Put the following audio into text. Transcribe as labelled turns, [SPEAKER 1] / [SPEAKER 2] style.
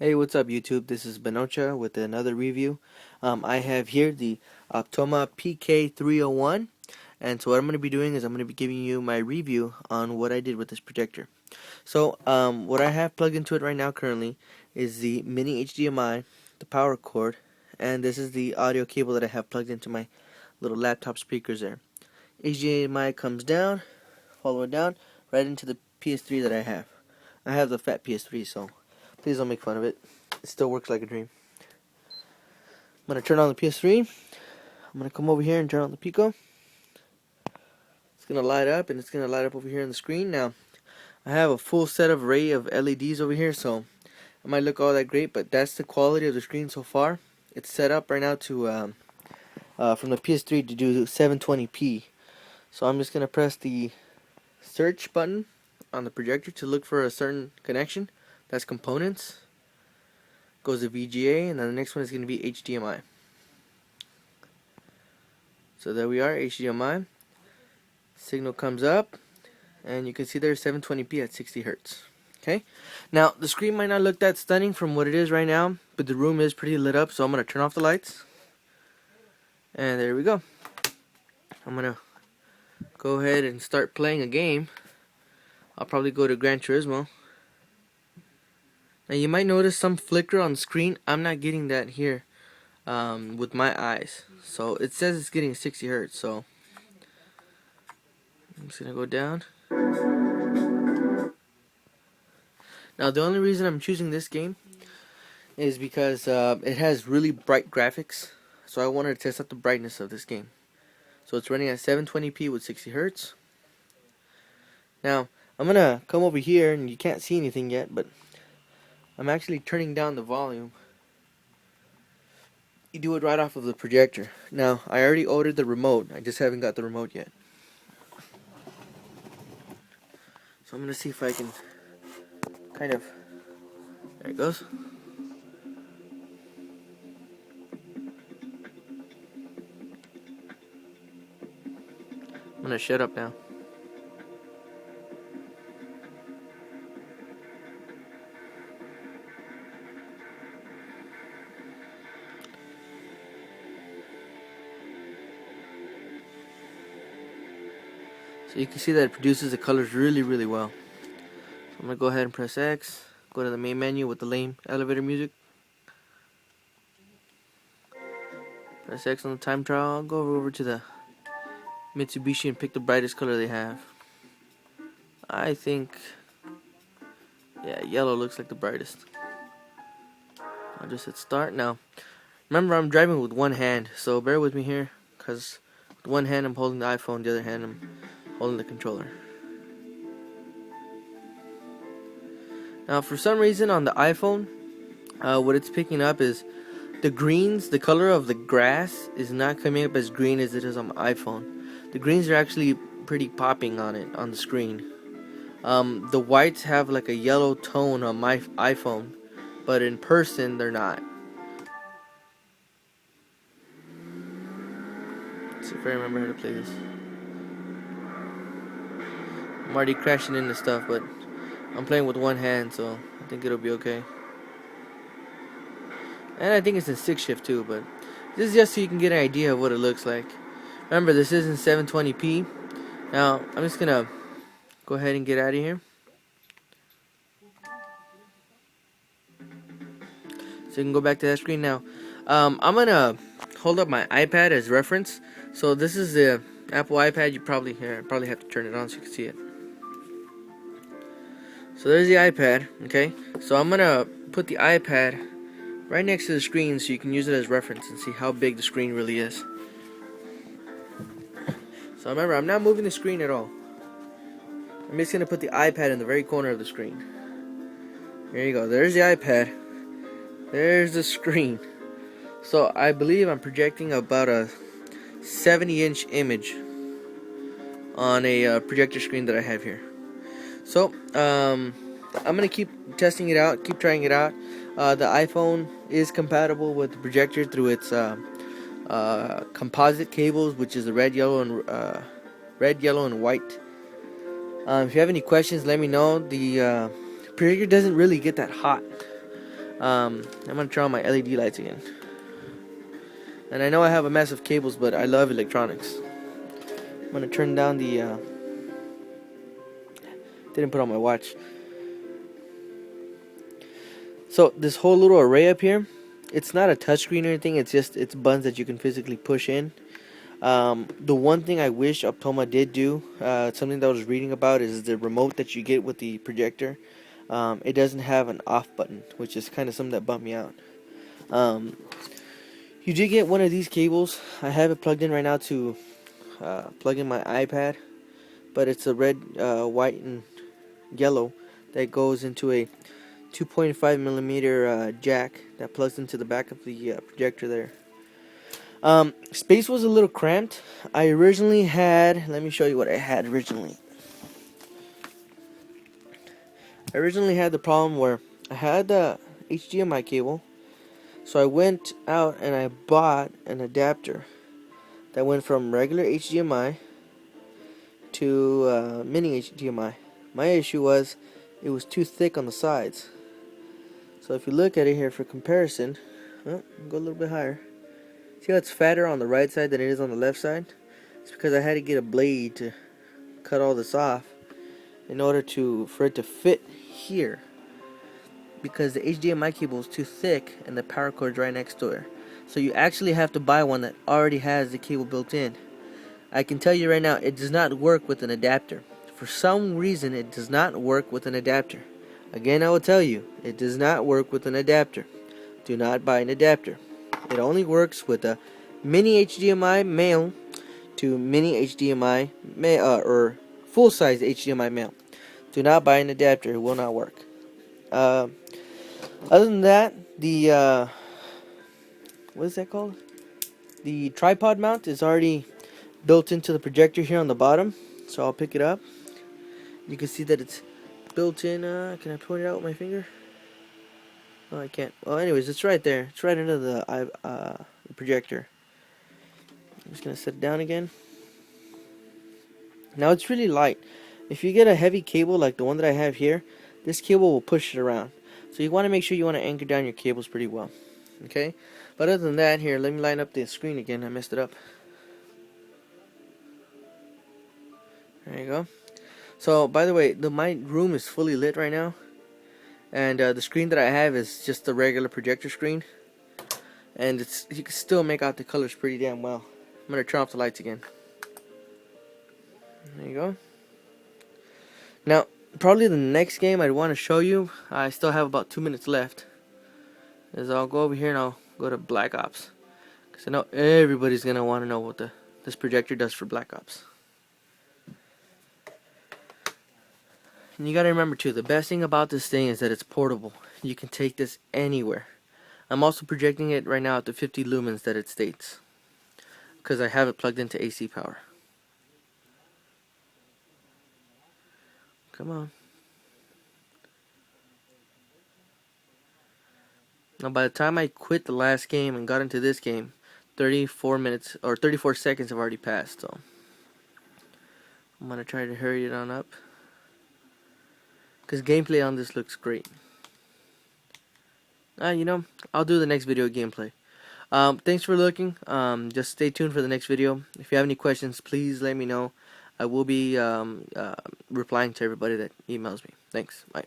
[SPEAKER 1] Hey, what's up YouTube? This is Benocha with another review. I have here the Optoma pk301, and so what I'm going to be doing is I'm going to be giving you my review on what I did with this projector. So what I have plugged into it right now currently is the mini HDMI, the power cord, and this is the audio cable that I have plugged into my little laptop speakers there. HDMI comes down, follow it down, right into the PS3 that I have. I have the fat PS3, so please don't make fun of it. It still works like a dream. I'm going to turn on the PS3. I'm going to come over here and turn on the Pico. It's going to light up, and it's going to light up over here on the screen. Now, I have a full set of array of LEDs over here, so it might look all that great, but that's the quality of the screen so far. It's set up right now to from the PS3 to do 720p. So I'm just going to press the search button on the projector to look for a certain connection. That's components. Goes to VGA, and then the next one is going to be HDMI. So there we are, HDMI. Signal comes up, and you can see there's 720p at 60 Hz. Okay, now the screen might not look that stunning from what it is right now, but the room is pretty lit up, so I'm going to turn off the lights. And there we go. I'm going to go ahead and start playing a game. I'll probably go to Gran Turismo. Now you might notice some flicker on the screen. I'm not getting that here with my eyes. So it says it's getting 60 Hz, so I'm just going to go down. Now the only reason I'm choosing this game is because it has really bright graphics. So I wanted to test out the brightness of this game. So it's running at 720p with 60 Hz. Now I'm going to come over here, and you can't see anything yet, but I'm actually turning down the volume. You do it right off of the projector. Now, I already ordered the remote. I just haven't got the remote yet. So I'm going to see if I can kind of... There it goes. I'm going to shut up now. So you can see that it produces the colors really, really well. So I'm going to go ahead and press X. Go to the main menu with the lame elevator music. Press X on the time trial. I'll go over to the Mitsubishi and pick the brightest color they have. I think, yeah, yellow looks like the brightest. I'll just hit start now. Remember, I'm driving with one hand, so bear with me here, because with one hand I'm holding the iPhone, the other hand I'm holding the controller. Now, for some reason on the iPhone, what it's picking up is the greens, the color of the grass is not coming up as green as it is on my iPhone. The greens are actually pretty popping on it, on the screen. The whites have like a yellow tone on my iPhone, but in person they're not. Let's see if I remember how to play this. I'm already crashing into stuff, but I'm playing with one hand, so I think it'll be okay. And I think it's in 6 shift too, but this is just so you can get an idea of what it looks like. Remember, this isn't 720p. Now, I'm just gonna go ahead and get out of here. So you can go back to that screen now. I'm gonna hold up my iPad as reference. So this is the Apple iPad. You probably have to turn it on so you can see it. So there's the iPad, okay? So I'm gonna put the iPad right next to the screen so you can use it as reference and see how big the screen really is. So remember, I'm not moving the screen at all. I'm just gonna put the iPad in the very corner of the screen. There you go, there's the iPad. There's the screen. So I believe I'm projecting about a 70-inch image on a projector screen that I have here. So I'm gonna keep testing it out, keep trying it out. The iPhone is compatible with the projector through its composite cables, which is the red, yellow, and white. If you have any questions, let me know. The projector doesn't really get that hot. I'm gonna turn on my LED lights again. And I know I have a mess of cables, but I love electronics. I'm gonna turn down the didn't put on my watch. So this whole little array up here, it's not a touchscreen or anything. It's buttons that you can physically push in. The one thing I wish Optoma did do, something that I was reading about, is the remote that you get with the projector. It doesn't have an off button, which is kind of something that bumped me out. You did get one of these cables. I have it plugged in right now to plug in my iPad, but it's a red, white, and yellow that goes into a 2.5 millimeter jack that plugs into the back of the projector there. Space was a little cramped. I originally had, let me show you what I had originally. I originally had the problem where I had the HDMI cable, so I went out and I bought an adapter that went from regular HDMI to mini HDMI. My issue was it was too thick on the sides. So if you look at it here for comparison, go a little bit higher. See how it's fatter on the right side than it is on the left side? It's because I had to get a blade to cut all this off in order for it to fit here, because the HDMI cable is too thick and the power cord is right next to it. So you actually have to buy one that already has the cable built in. I can tell you right now, it does not work with an adapter. For some reason, it does not work with an adapter. Again, I will tell you, it does not work with an adapter. Do not buy an adapter. It only works with a mini HDMI male to mini HDMI or full-size HDMI male. Do not buy an adapter. It will not work. Other than that, the what is that called? The tripod mount is already built into the projector here on the bottom. So I'll pick it up. You can see that it's built in. Can I point it out with my finger? Oh, I can't. Well, anyways, it's right there. It's right under the projector. I'm just gonna set it down again. Now it's really light. If you get a heavy cable like the one that I have here, this cable will push it around. So you want to make sure you want to anchor down your cables pretty well. Okay? But other than that, here, let me line up the screen again. I messed it up. There you go. So, by the way, my room is fully lit right now. And the screen that I have is just the regular projector screen. And you can still make out the colors pretty damn well. I'm going to turn off the lights again. There you go. Now, probably the next game I'd want to show you, I still have about 2 minutes left, is I'll go over here and I'll go to Black Ops. Because I know everybody's going to want to know what this projector does for Black Ops. And you got to remember too, the best thing about this thing is that it's portable. You can take this anywhere. I'm also projecting it right now at the 50 lumens that it states, because I have it plugged into AC power. Come on. Now by the time I quit the last game and got into this game, 34 minutes or 34 seconds have already passed, so I'm gonna try to hurry it on up, because gameplay on this looks great. You know, I'll do the next video gameplay. Thanks for looking. Just stay tuned for the next video. If you have any questions, please let me know. I will be replying to everybody that emails me. Thanks. Bye.